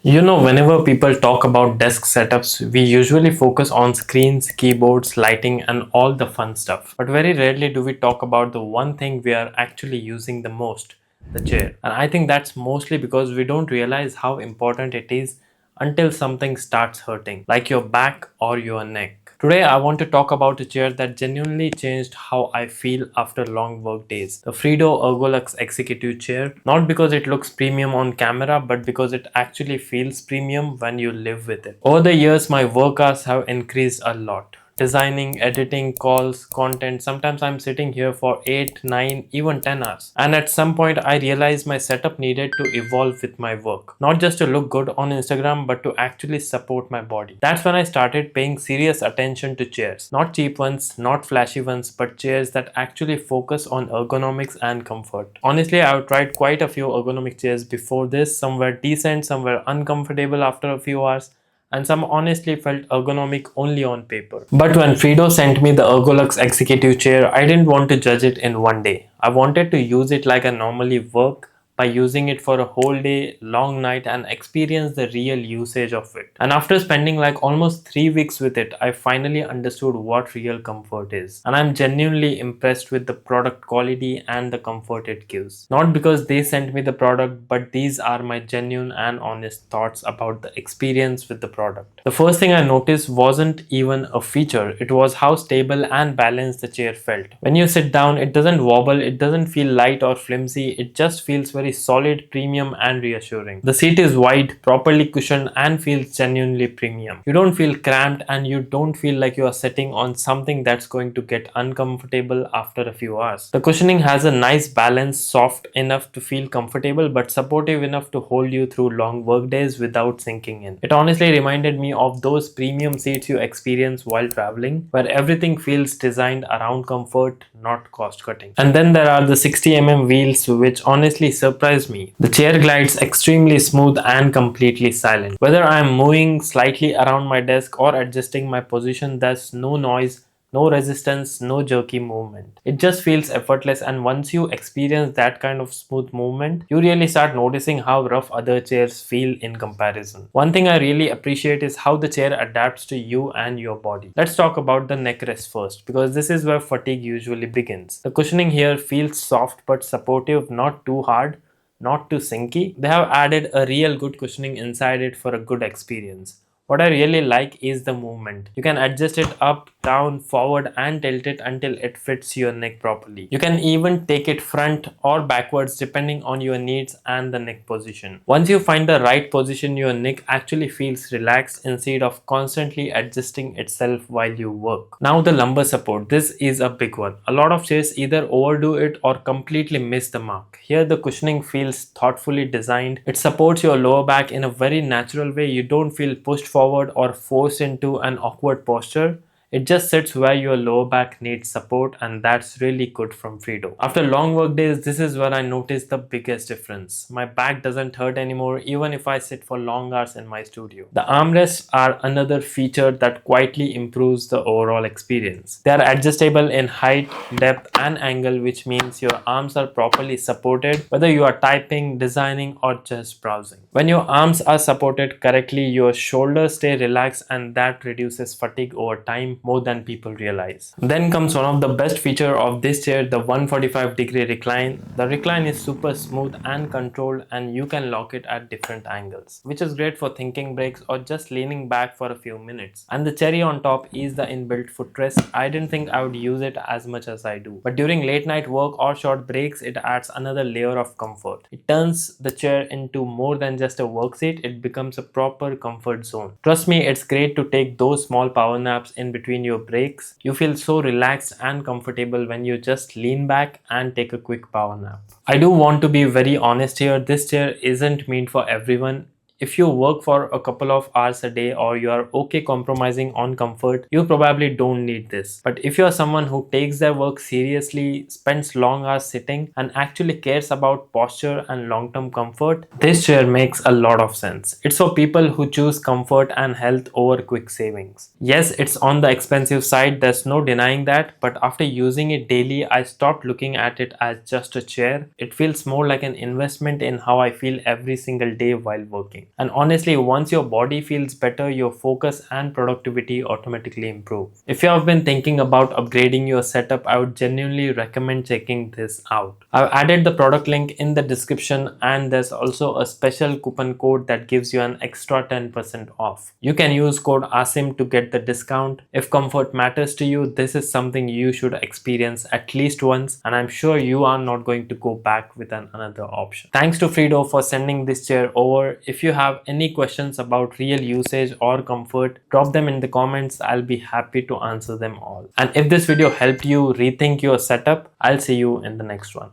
Whenever people talk about desk setups, we usually focus on screens, keyboards, lighting, and all the fun stuff. But very rarely do we talk about the one thing we are actually using the most, the chair. And I think that's mostly because we don't realize how important it is until something starts hurting, like your back or your neck. Today, I want to talk about a chair that genuinely changed how I feel after long work days. The Frido ErgoLuxe Executive Chair. Not because it looks premium on camera, but because it actually feels premium when you live with it. Over the years, my work hours have increased a lot. Designing, editing, calls, content. Sometimes I'm sitting here for 8, 9, even 10 hours. And at some point, I realized my setup needed to evolve with my work. Not just to look good on Instagram, but to actually support my body. That's when I started paying serious attention to chairs. Not cheap ones, not flashy ones, but chairs that actually focus on ergonomics and comfort. Honestly, I've tried quite a few ergonomic chairs before this. Some were decent, some were uncomfortable after a few hours, and some honestly felt ergonomic only on paper. But when Frido sent me the ErgoLuxe Executive Chair, I didn't want to judge it in one day. I wanted to use it like I normally work, by using it for a whole day, long night, and experience the real usage of it. And after spending like almost 3 weeks with it, I finally understood what real comfort is. And I'm genuinely impressed with the product quality and the comfort it gives. Not because they sent me the product, but these are my genuine and honest thoughts about the experience with the product. The first thing I noticed wasn't even a feature, it was how stable and balanced the chair felt. When you sit down, it doesn't wobble, it doesn't feel light or flimsy, it just feels very solid, premium, and reassuring. The seat is wide, properly cushioned, and feels genuinely premium. You don't feel cramped and you don't feel like you are sitting on something that's going to get uncomfortable after a few hours. The cushioning has a nice balance, soft enough to feel comfortable but supportive enough to hold you through long work days without sinking in. It honestly reminded me of those premium seats you experience while traveling, where everything feels designed around comfort, not cost cutting. And then there are the 60mm wheels, which honestly surprised me. The chair glides extremely smooth and completely silent. Whether I am moving slightly around my desk or adjusting my position, there's no noise, no resistance, no jerky movement. It just feels effortless, and once you experience that kind of smooth movement, you really start noticing how rough other chairs feel in comparison. One thing I really appreciate is how the chair adapts to you and your body. Let's talk about the neckrest first, because this is where fatigue usually begins. The cushioning here feels soft but supportive, not too hard, not too sinky. They have added a real good cushioning inside it for a good experience. What I really like is the movement. You can adjust it up, down, forward, and tilt it until it fits your neck properly. You can even take it front or backwards depending on your needs and the neck position. Once you find the right position, your neck actually feels relaxed instead of constantly adjusting itself while you work. Now the lumbar support. This is a big one. A lot of chairs either overdo it or completely miss the mark. Here the cushioning feels thoughtfully designed. It supports your lower back in a very natural way. You don't feel pushed forward or forced into an awkward posture. It just sits where your lower back needs support, and that's really good from Frido. After long work days, this is where I notice the biggest difference. My back doesn't hurt anymore even if I sit for long hours in my studio. The armrests are another feature that quietly improves the overall experience. They are adjustable in height, depth, and angle, which means your arms are properly supported whether you are typing, designing, or just browsing. When your arms are supported correctly, your shoulders stay relaxed, and that reduces fatigue over time more than people realize. Then comes one of the best feature of this chair, the 145-degree recline. The recline is super smooth and controlled, and you can lock it at different angles, which is great for thinking breaks or just leaning back for a few minutes. And the cherry on top is the inbuilt footrest. I didn't think I would use it as much as I do, but during late night work or short breaks, it adds another layer of comfort. It turns the chair into more than just a work seat, it becomes a proper comfort zone. Trust me, it's great to take those small power naps in between your breaks. You feel so relaxed and comfortable when you just lean back and take a quick power nap. I do want to be very honest here, this chair isn't meant for everyone. If you work for a couple of hours a day or you are okay compromising on comfort, you probably don't need this. But if you are someone who takes their work seriously, spends long hours sitting, and actually cares about posture and long-term comfort, this chair makes a lot of sense. It's for people who choose comfort and health over quick savings. Yes, it's on the expensive side, there's no denying that, but after using it daily, I stopped looking at it as just a chair. It feels more like an investment in how I feel every single day while working. And honestly, once your body feels better, your focus and productivity automatically improve. If you have been thinking about upgrading your setup, I would genuinely recommend checking this out. I've added the product link in the description, and there's also a special coupon code that gives you an extra 10% off. You can use code ASIM to get the discount. If comfort matters to you, this is something you should experience at least once, and I'm sure you are not going to go back with another option. Thanks to Frido for sending this chair over. If you have any questions about real usage or comfort, drop them in the comments. I'll be happy to answer them all. And if this video helped you rethink your setup, I'll see you in the next one.